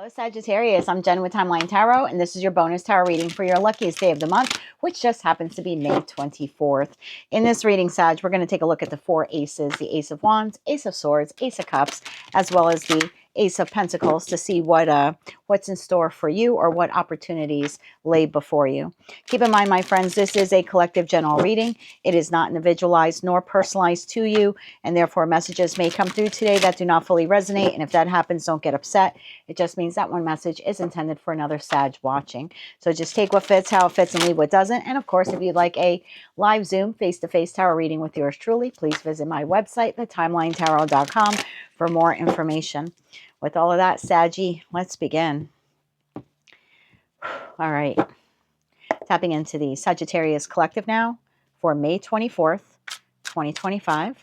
Hello Sagittarius, I'm Jen with Timeline Tarot, and this is your bonus tarot reading for your luckiest day of the month, which just happens to be May 24th. In this reading, Sag, we're going to take a look at the four aces, the Ace of Wands, Ace of Swords, Ace of Cups, as well as the Ace of Pentacles to see what's in store for you or what opportunities lay before you. Keep in mind, my friends, this is a collective general reading. It is not individualized nor personalized to you, and therefore messages may come through today that do not fully resonate, and if that happens, don't get upset. It just means that one message is intended for another Sag watching. So just take what fits, how it fits, and leave what doesn't. And of course, if you'd like a live Zoom face-to-face tarot reading with yours truly, please visit my website, thetimeline.tarot.com, for more information. With all of that, Saggy, let's begin. All right. Tapping into the Sagittarius collective now for May 24th, 2025.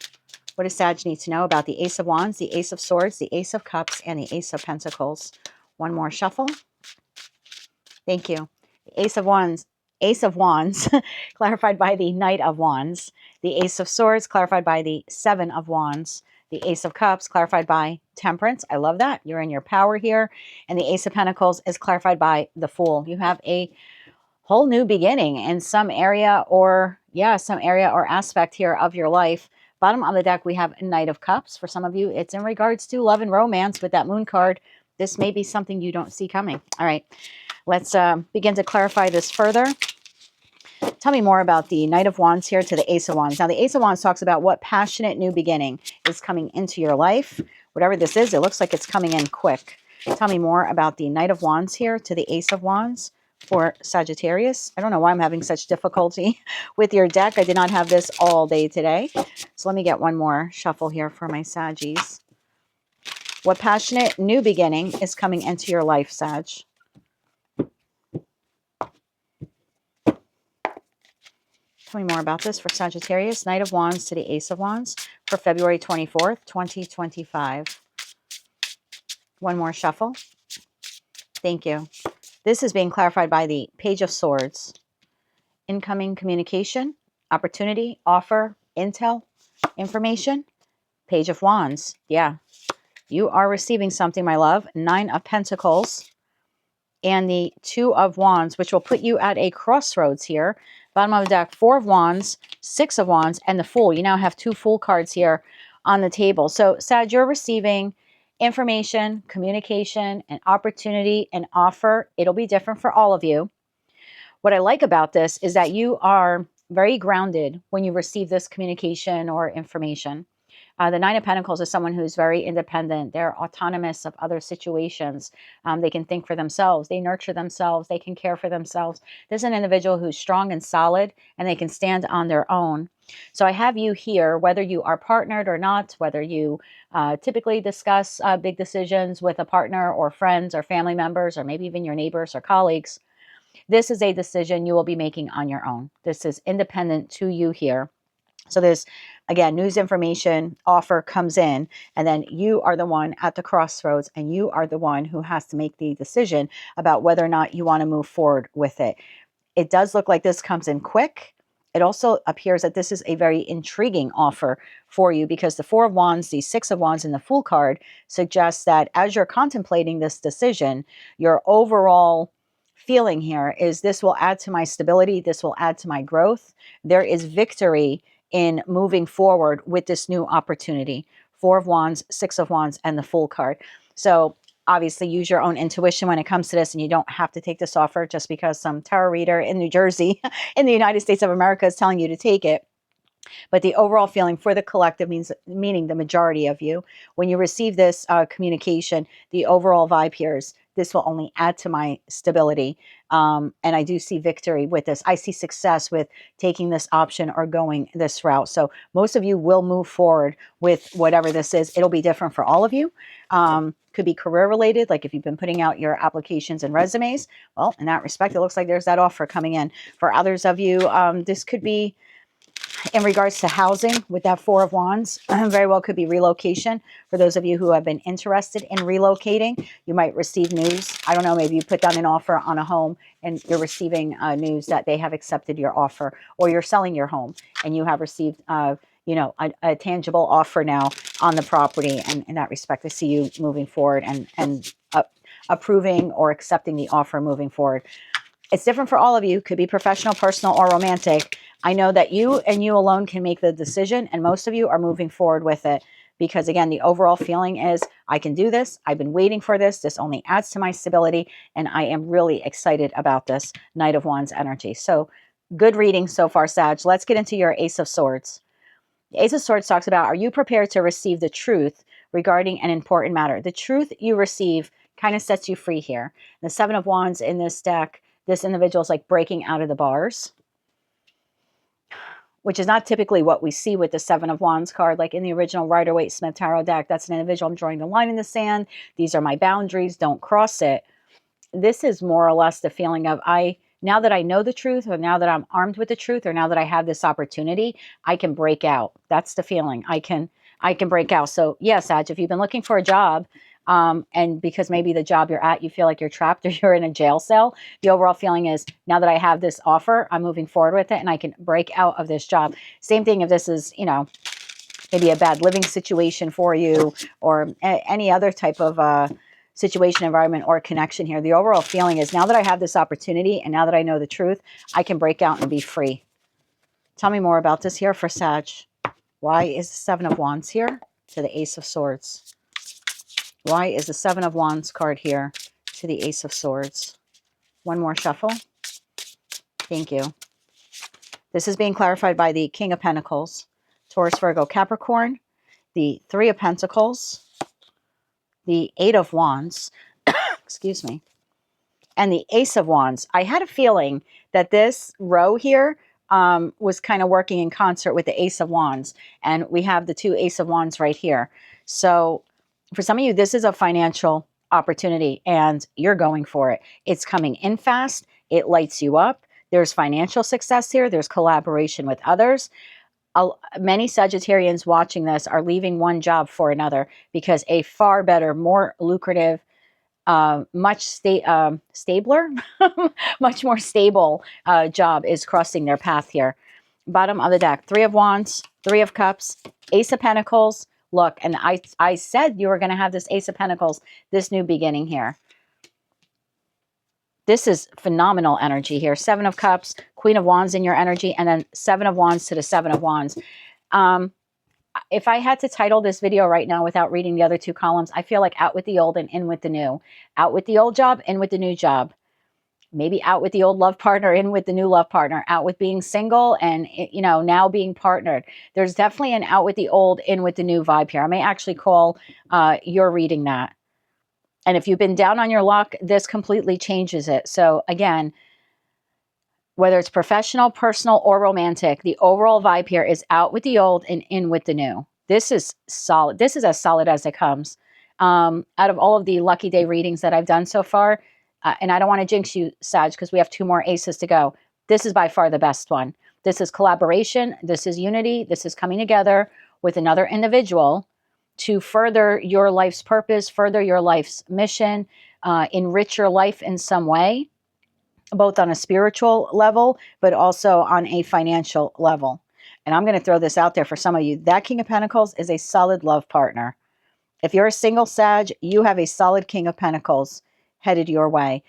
What does Sag need to know about the Ace of Wands, the Ace of Swords, the Ace of Cups, and the Ace of Pentacles? One more shuffle. Thank you. The Ace of Wands, clarified by the Knight of Wands. The Ace of Swords, clarified by the Seven of Wands. The Ace of Cups, clarified by Temperance. I love that. You're in your power here. And the Ace of Pentacles is clarified by the Fool. You have a whole new beginning in some area or aspect here of your life. Bottom of the deck, we have a Knight of Cups. For some of you, it's in regards to love and romance with that Moon card. This may be something you don't see coming. All right, let's begin to clarify this further. Tell me more about the Knight of Wands here to the Ace of Wands. Now, the Ace of Wands talks about what passionate new beginning is coming into your life. Whatever this is, it looks like it's coming in quick. Tell me more about the Knight of Wands here to the Ace of Wands for Sagittarius. I don't know why I'm having such difficulty with your deck. I did not have this all day today. So let me get one more shuffle here for my Saggies. What passionate new beginning is coming into your life, Sag? Tell me more about this for Sagittarius. Knight of Wands to the Ace of Wands for February 24th, 2025. One more shuffle. Thank you. This is being clarified by the Page of Swords. Incoming communication, opportunity, offer, intel, information. Page of Wands. Yeah. You are receiving something, my love. Nine of Pentacles and the Two of Wands, which will put you at a crossroads here. Bottom of the deck, Four of Wands, Six of Wands, and the Fool. You now have two Fool cards here on the table. So, Sag, you're receiving information, communication, an opportunity, an offer. It'll be different for all of you. What I like about this is that you are very grounded when you receive this communication or information. The Nine of Pentacles is someone who's very independent. They're autonomous of other situations. They can think for themselves. They nurture themselves. They can care for themselves. This is an individual who's strong and solid, and they can stand on their own. So I have you here, whether you are partnered or not, whether you typically discuss big decisions with a partner or friends or family members or maybe even your neighbors or colleagues. This is a decision you will be making on your own. This is independent to you here. So there's, again, news information offer comes in, and then you are the one at the crossroads, and you are the one who has to make the decision about whether or not you want to move forward with it. It does look like this comes in quick. It also appears that this is a very intriguing offer for you because the Four of Wands, the Six of Wands, and the Fool card suggests that as you're contemplating this decision, your overall feeling here is this will add to my stability. This will add to my growth. There is victory in moving forward with this new opportunity. Four of Wands, Six of Wands, and the Fool card. So obviously use your own intuition when it comes to this, and you don't have to take this offer just because some tarot reader in New Jersey in the United States of America is telling you to take it. But the overall feeling for the collective meaning the majority of you, when you receive this communication, the overall vibe here is this will only add to my stability. And I do see victory with this. I see success with taking this option or going this route. So most of you will move forward with whatever this is. It'll be different for all of you. Could be career related, like if you've been putting out your applications and resumes. Well, in that respect, it looks like there's that offer coming in. For others of you, this could be in regards to housing with that Four of Wands. Very well could be relocation. For those of you who have been interested in relocating, you might receive news. I don't know, maybe you put down an offer on a home and you're receiving news that they have accepted your offer, or you're selling your home and you have received a tangible offer now on the property. And in that respect, I see you moving forward and approving or accepting the offer moving forward. It's different for all of you. Could be professional, personal, or romantic. I know that you and you alone can make the decision, and most of you are moving forward with it. Because again, the overall feeling is, I can do this. I've been waiting for this. This only adds to my stability. And I am really excited about this Knight of Wands energy. So good reading so far, Sag. Let's get into your Ace of Swords. The Ace of Swords talks about, are you prepared to receive the truth regarding an important matter? The truth you receive kind of sets you free here. The Seven of Wands in this deck, this individual is like breaking out of the bars, which is not typically what we see with the Seven of Wands card. Like in the original Rider-Waite-Smith Tarot deck, that's an individual, I'm drawing the line in the sand. These are my boundaries. Don't cross it. This is more or less the feeling of, now that I know the truth, or now that I'm armed with the truth, or now that I have this opportunity, I can break out. That's the feeling. I can break out. So yes, Sag, if you've been looking for a job, and because maybe the job you're at, you feel like you're trapped or you're in a jail cell, the overall feeling is, now that I have this offer, I'm moving forward with it and I can break out of this job. Same thing if this is, maybe a bad living situation for you, or any other type of situation, environment, or connection here. The overall feeling is, now that I have this opportunity and now that I know the truth, I can break out and be free. Tell me more about this here for Sag. Why is the Seven of Wands here to the Ace of Swords? Why is the Seven of Wands card here to the Ace of Swords? One more shuffle. Thank you. This is being clarified by the King of Pentacles, Taurus, Virgo, Capricorn, the Three of Pentacles, the Eight of Wands, excuse me, and the Ace of Wands. I had a feeling that this row here was kind of working in concert with the Ace of Wands, and we have the two Ace of Wands right here. So for some of you, this is a financial opportunity and you're going for it. It's coming in fast. It lights you up. There's financial success here. There's collaboration with others. Many Sagittarians watching this are leaving one job for another because a far better, more lucrative, much stabler, much more stable job is crossing their path here. Bottom of the deck, Three of Wands, Three of Cups, Ace of Pentacles. Look, and I said you were going to have this Ace of Pentacles, this new beginning here. This is phenomenal energy here. Seven of Cups, Queen of Wands in your energy, and then Seven of Wands to the Seven of Wands. If I had to title this video right now without reading the other two columns, I feel like out with the old and in with the new. Out with the old job, in with the new job. Maybe out with the old love partner, in with the new love partner. Out with being single and, now being partnered. There's definitely an out with the old, in with the new vibe here. I may actually call your reading that. And if you've been down on your luck, this completely changes it. So again, whether it's professional, personal, or romantic, the overall vibe here is out with the old and in with the new. This is solid. This is as solid as it comes. Out of all of the lucky day readings that I've done so far, and I don't want to jinx you, Sag, because we have two more aces to go. This is by far the best one. This is collaboration. This is unity. This is coming together with another individual to further your life's purpose, further your life's mission, enrich your life in some way, both on a spiritual level, but also on a financial level. And I'm going to throw this out there for some of you. That King of Pentacles is a solid love partner. If you're a single Sag, you have a solid King of Pentacles headed your way.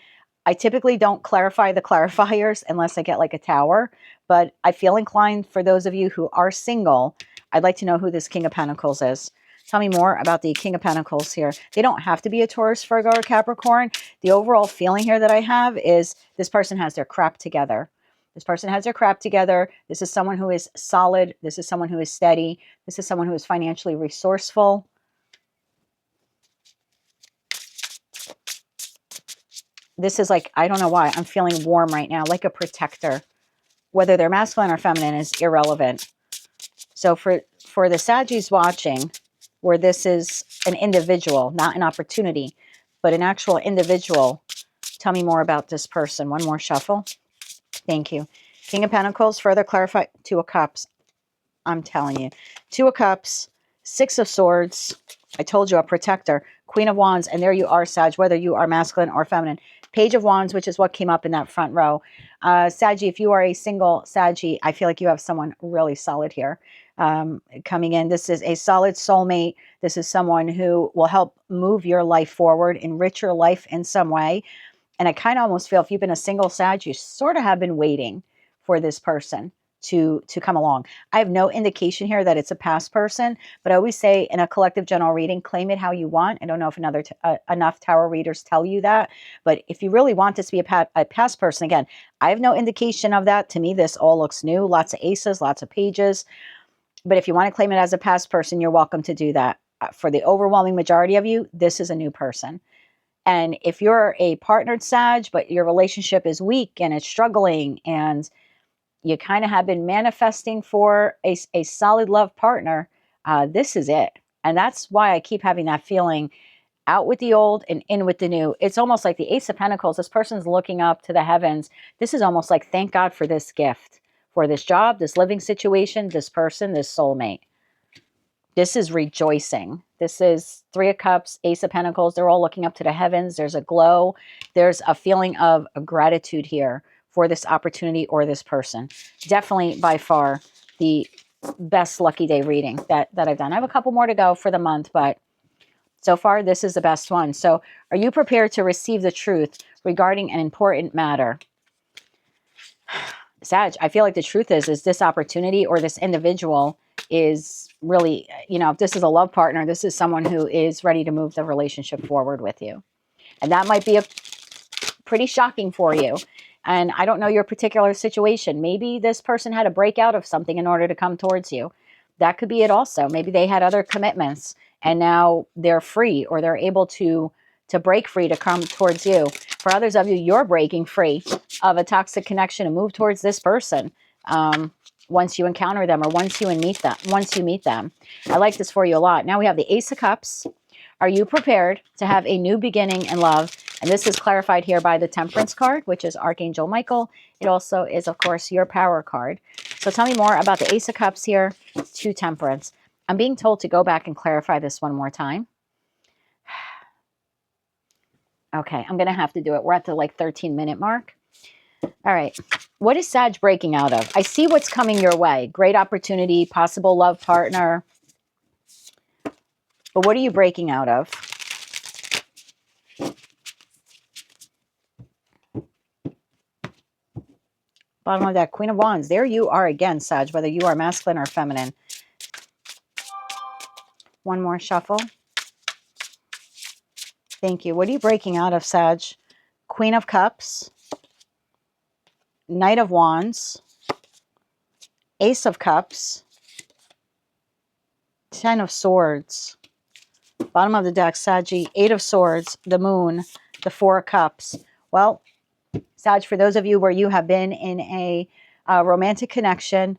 I typically don't clarify the clarifiers unless I get like a tower, but I feel inclined for those of you who are single, I'd like to know who this King of Pentacles is. Tell me more about the King of Pentacles here. They don't have to be a Taurus, Virgo, or Capricorn. The overall feeling here that I have is this person has their crap together. This person has their crap together. This is someone who is solid. This is someone who is steady. This is someone who is financially resourceful. This is like, I don't know why, I'm feeling warm right now, like a protector. Whether they're masculine or feminine is irrelevant. So for the Saggies watching, where this is an individual, not an opportunity, but an actual individual, tell me more about this person. One more shuffle. Thank you. King of Pentacles, further clarify. Two of Cups. I'm telling you. Two of Cups, Six of Swords. I told you, a protector. Queen of Wands, and there you are, Sag, whether you are masculine or feminine. Page of Wands, which is what came up in that front row. Saggy, if you are a single Saggy, I feel like you have someone really solid here. coming in. This is a solid soulmate. This is someone who will help move your life forward, enrich your life in some way. And I kind of almost feel if you've been a single Sag, you sort of have been waiting for this person to come along. I have no indication here that it's a past person, but I always say in a collective general reading, claim it how you want. I don't know if enough tarot readers tell you that, but if you really want this to be a past person, again, I have no indication of that. To me, this all looks new. Lots of aces, lots of pages. But if you want to claim it as a past person, you're welcome to do that. For the overwhelming majority of you, this is a new person. And if you're a partnered Sag, but your relationship is weak and it's struggling and you kind of have been manifesting for a solid love partner, this is it. And that's why I keep having that feeling out with the old and in with the new. It's almost like the Ace of Pentacles. This person's looking up to the heavens. This is almost like, thank God for this gift, for this job, this living situation, this person, this soulmate. This is rejoicing. This is Three of Cups, Ace of Pentacles. They're all looking up to the heavens. There's a glow. There's a feeling of gratitude here for this opportunity or this person. Definitely by far the best lucky day reading that I've done. I have a couple more to go for the month, but so far this is the best one. So are you prepared to receive the truth regarding an important matter? Sag, I feel like the truth is this opportunity or this individual is really, if this is a love partner, this is someone who is ready to move the relationship forward with you. And that might be a pretty shocking for you. And I don't know your particular situation. Maybe this person had to break out of something in order to come towards you. That could be it also. Maybe they had other commitments and now they're free, or they're able to break free to come towards you. For others of you, you're breaking free of a toxic connection and move towards this person once you encounter them or once you meet them. I like this for you a lot. Now we have the Ace of Cups. Are you prepared to have a new beginning in love? And this is clarified here by the Temperance card, which is Archangel Michael. It also is, of course, your Power card. So tell me more about the Ace of Cups here to Temperance. I'm being told to go back and clarify this one more time. Okay, I'm going to have to do it. We're at the 13-minute mark. All right. What is Sag breaking out of? I see what's coming your way. Great opportunity, possible love partner. But what are you breaking out of? Bottom of that, Queen of Wands. There you are again, Sag, whether you are masculine or feminine. One more shuffle. Thank you. What are you breaking out of, Sag? Queen of Cups. Knight of Wands. Ace of Cups. Ten of Swords. Bottom of the deck, Saggy, Eight of Swords, the Moon, the Four of Cups. Well, Sag, for those of you where you have been in a romantic connection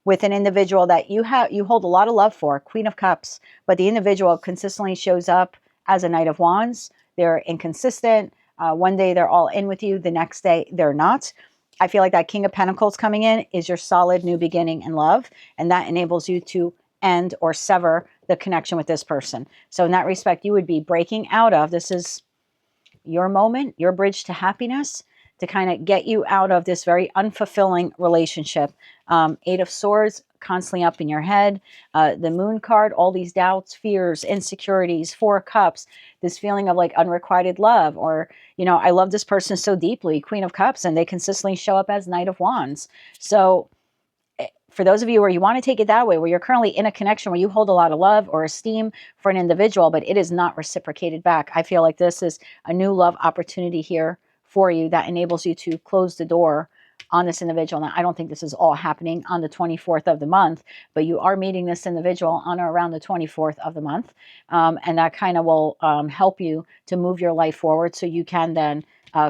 with an individual that you hold a lot of love for, Queen of Cups, but the individual consistently shows up as a Knight of Wands. They're inconsistent. One day they're all in with you. The next day they're not. I feel like that King of Pentacles coming in is your solid new beginning in love, and that enables you to end or sever the connection with this person. So in that respect, you would be breaking out of, this is your moment, your bridge to happiness, to kind of get you out of this very unfulfilling relationship. Eight of Swords, constantly up in your head. The Moon card, all these doubts, fears, insecurities. Four of Cups, this feeling of unrequited love, or, I love this person so deeply, Queen of Cups, and they consistently show up as Knight of Wands. So for those of you where you want to take it that way, where you're currently in a connection where you hold a lot of love or esteem for an individual, but it is not reciprocated back, I feel like this is a new love opportunity here for you that enables you to close the door on this individual. Now, I don't think this is all happening on the 24th of the month, but you are meeting this individual on or around the 24th of the month. And that kind of will help you to move your life forward so you can then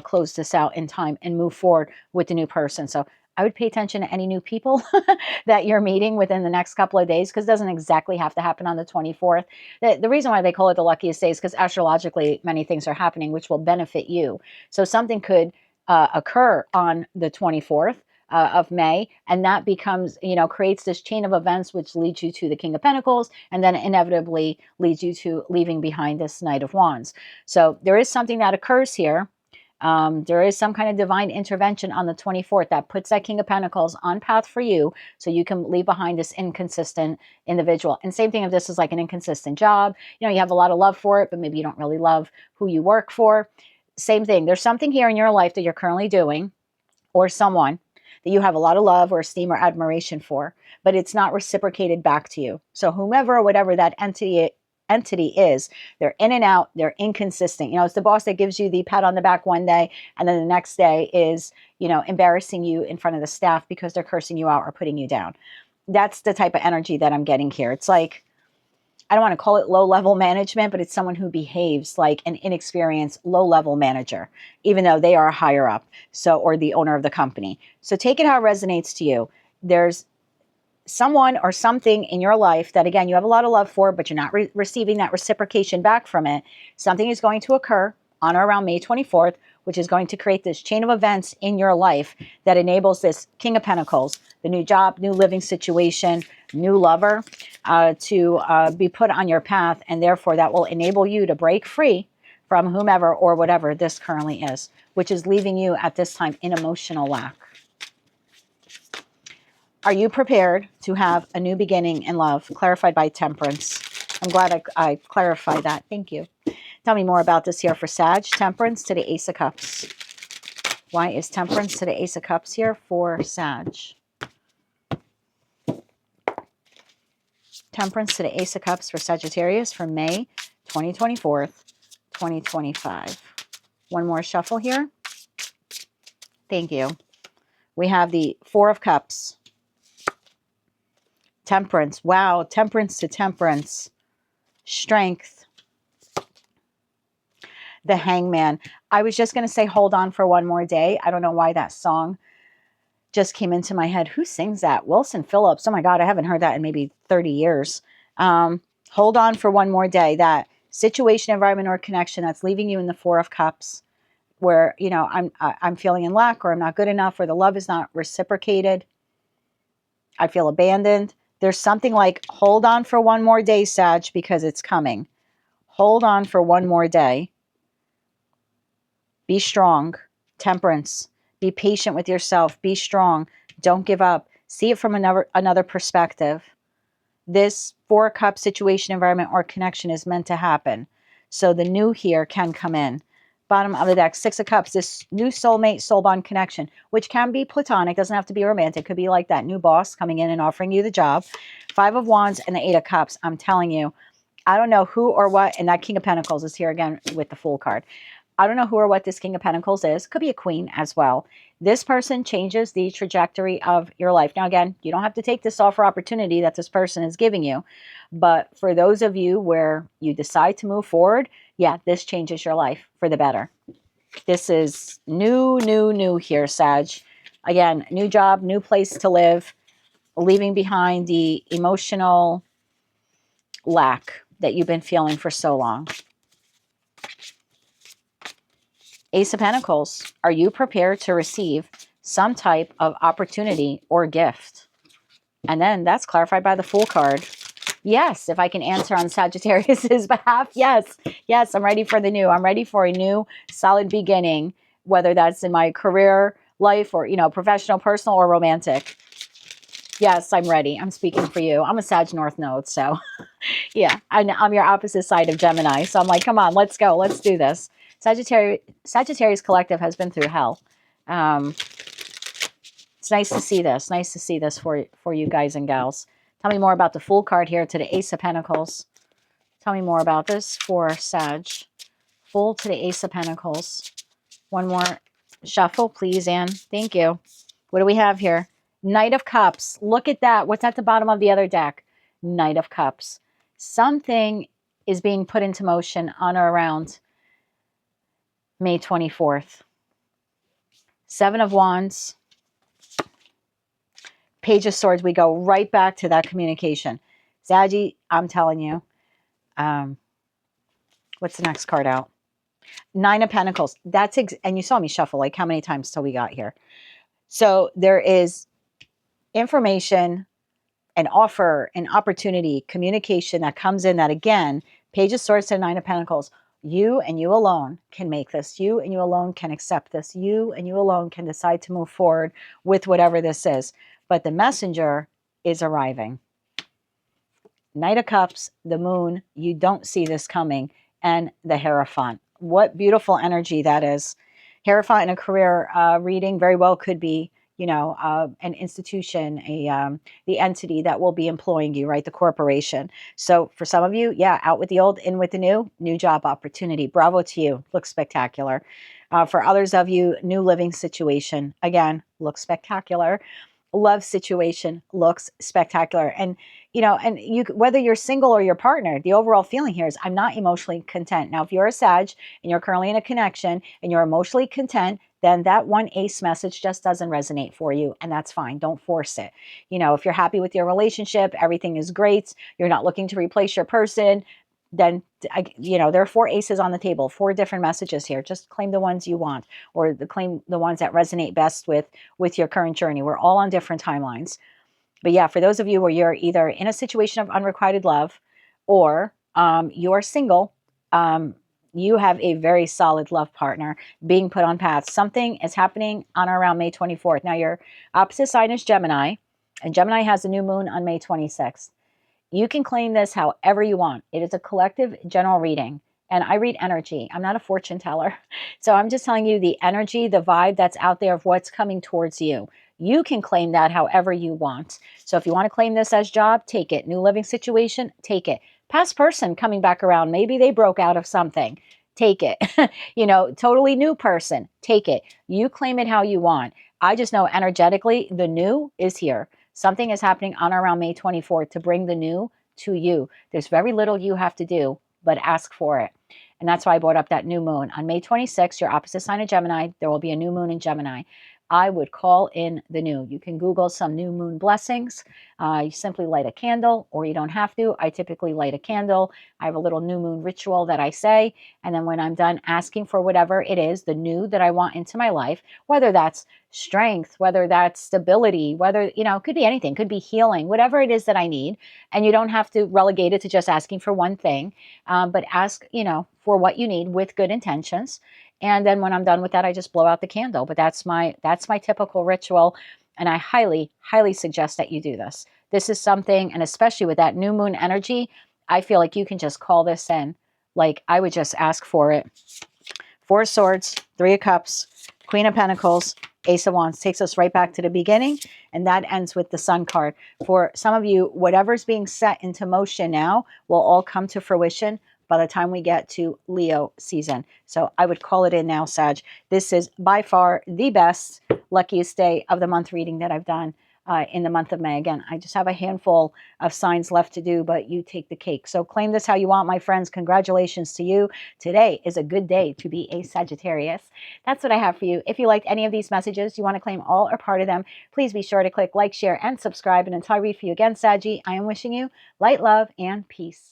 close this out in time and move forward with the new person. So I would pay attention to any new people that you're meeting within the next couple of days, because it doesn't exactly have to happen on the 24th. The reason why they call it the luckiest day is because astrologically many things are happening which will benefit you. So something could occur on the 24th of May, and that becomes, creates this chain of events which leads you to the King of Pentacles, and then inevitably leads you to leaving behind this Knight of Wands. So there is something that occurs here. There is some kind of divine intervention on the 24th that puts that King of Pentacles on path for you so you can leave behind this inconsistent individual. And same thing if this is like an inconsistent job. You know, you have a lot of love for it, but maybe you don't really love who you work for. Same thing. There's something here in your life that you're currently doing, or someone that you have a lot of love or esteem or admiration for, but it's not reciprocated back to you. So whomever or whatever that entity is, they're in and out, they're inconsistent. You know, it's the boss that gives you the pat on the back one day and then the next day is, you know, embarrassing you in front of the staff because they're cursing you out or putting you down. That's the type of energy that I'm getting here. It's like, I don't want to call it low-level management, but it's someone who behaves like an inexperienced low-level manager, even though they are higher up, so, or the owner of the company. So take it how it resonates to you. There's someone or something in your life that, again, you have a lot of love for, but you're not receiving that reciprocation back from it. Something is going to occur on or around May 24th, which is going to create this chain of events in your life that enables this King of Pentacles, the new job, new living situation, new lover, to be put on your path. And therefore, that will enable you to break free from whomever or whatever this currently is, which is leaving you at this time in emotional lack. Are you prepared to have a new beginning in love? Clarified by Temperance. I'm glad I clarified that. Thank you. Tell me more about this here for Sag. Temperance to the Ace of Cups. Why is Temperance to the Ace of Cups here for Sag? Temperance to the Ace of Cups for Sagittarius for May 2024, 2025. One more shuffle here. Thank you. We have the Four of Cups. Temperance. Wow. Temperance to Temperance. Strength. The Hangman. I was just going to say hold on for one more day. I don't know why that song just came into my head. Who sings that? Wilson Phillips. Oh my God, I haven't heard that in maybe 30 years. Hold on for one more day. That situation, environment, or connection that's leaving you in the Four of Cups, where, you know, I'm feeling in lack, or I'm not good enough, or the love is not reciprocated. I feel abandoned. There's something like, hold on for one more day, Sag, because it's coming. Hold on for one more day. Be strong. Temperance. Be patient with yourself. Be strong. Don't give up. See it from another perspective. This Four of Cups situation, environment, or connection is meant to happen. So the new here can come in. Bottom of the deck, Six of Cups, this new soulmate, soul bond connection, which can be platonic, doesn't have to be romantic. Could be like that new boss coming in and offering you the job. Five of Wands and the Eight of Cups. I'm telling you, I don't know who or what, and that King of Pentacles is here again with the Fool card. I don't know who or what this King of Pentacles is. Could be a queen as well. This person changes the trajectory of your life. Now, again, you don't have to take this offer opportunity that this person is giving you. But for those of you where you decide to move forward, yeah, this changes your life for the better. This is new here, Sag. Again, new job, new place to live, leaving behind the emotional lack that you've been feeling for so long. Ace of Pentacles, are you prepared to receive some type of opportunity or gift? And then that's clarified by the Fool card. Yes, if I can answer on Sagittarius's behalf, yes. Yes, I'm ready for the new. I'm ready for a new solid beginning, whether that's in my career, life, or, you know, professional, personal, or romantic. Yes, I'm ready. I'm speaking for you. I'm a Sag North Node, so yeah, I'm your opposite side of Gemini. So I'm like, come on, let's go. Let's do this. Sagittarius Collective has been through hell. It's nice to see this. Nice to see this for you guys and gals. Tell me more about the Fool card here to the Ace of Pentacles. Tell me more about this for Sag. Fool to the Ace of Pentacles. One more shuffle, please, Anne. Thank you. What do we have here? Knight of Cups. Look at that. What's at the bottom of the other deck? Knight of Cups. Something is being put into motion on or around May 24th. Seven of Wands. Page of Swords. We go right back to that communication. Saggy, I'm telling you. What's the next card out? Nine of Pentacles. And you saw me shuffle like how many times till we got here. So there is information, an offer, an opportunity, communication that comes in that, again, Page of Swords to Nine of Pentacles. You and you alone can make this. You and you alone can accept this. You and you alone can decide to move forward with whatever this is. But the messenger is arriving. Knight of Cups, the moon, you don't see this coming, and the Hierophant. What beautiful energy that is. Hierophant in a career reading very well could be, you know, an institution, the entity that will be employing you, right? The corporation. So for some of you, yeah, out with the old, in with the new job opportunity. Bravo to you. Looks spectacular. For others of you, new living situation. Again, looks spectacular. Love situation looks spectacular. And you know, and you, whether you're single or your partner, the overall feeling here is I'm not emotionally content. Now if you're a Sag and you're currently in a connection and you're emotionally content, then that one ace message just doesn't resonate for you, and that's fine. Don't force it. You know, if you're happy with your relationship, everything is great, you're not looking to replace your person, then you know, there are 4 aces on the table, 4 different messages here. Just claim the ones you want, or claim the ones that resonate best with your current journey. We're all on different timelines. But yeah, for those of you where you're either in a situation of unrequited love, or you're single, you have a very solid love partner being put on path. Something is happening on or around May 24th. Now your opposite sign is Gemini, and Gemini has a new moon on May 26th. You can claim this however you want. It is a collective general reading. And I read energy. I'm not a fortune teller. So I'm just telling you the energy, the vibe that's out there of what's coming towards you. You can claim that however you want. So if you want to claim this as job, take it. New living situation, take it. Past person coming back around. Maybe they broke out of something. Take it. You know, totally new person. Take it. You claim it how you want. I just know energetically the new is here. Something is happening on or around May 24th to bring the new to you. There's very little you have to do, but ask for it. And that's why I brought up that new moon. On May 26th, your opposite sign of Gemini, there will be a new moon in Gemini. I would call in the new. You can Google some new moon blessings. You simply light a candle, or you don't have to. I typically light a candle. I have a little new moon ritual that I say. And then when I'm done asking for whatever it is, the new that I want into my life, whether that's strength, whether that's stability, whether, you know, it could be anything, it could be healing, whatever it is that I need. And you don't have to relegate it to just asking for one thing, but ask, you know, for what you need with good intentions. And then when I'm done with that, I just blow out the candle. But that's my typical ritual. And I highly, highly suggest that you do this. This is something, and especially with that new moon energy, I feel like you can just call this in. Like I would just ask for it. 4 of Swords, 3 of Cups, Queen of Pentacles, Ace of Wands takes us right back to the beginning. And that ends with the Sun card. For some of you, whatever's being set into motion now will all come to fruition by the time we get to Leo season. So I would call it in now, Sag. This is by far the best, luckiest day of the month reading that I've done in the month of May. Again, I just have a handful of signs left to do, but you take the cake. So claim this how you want, my friends. Congratulations to you. Today is a good day to be a Sagittarius. That's what I have for you. If you liked any of these messages, you want to claim all or part of them, please be sure to click like, share, and subscribe. And until I read for you again, Saggy, I am wishing you light, love, and peace.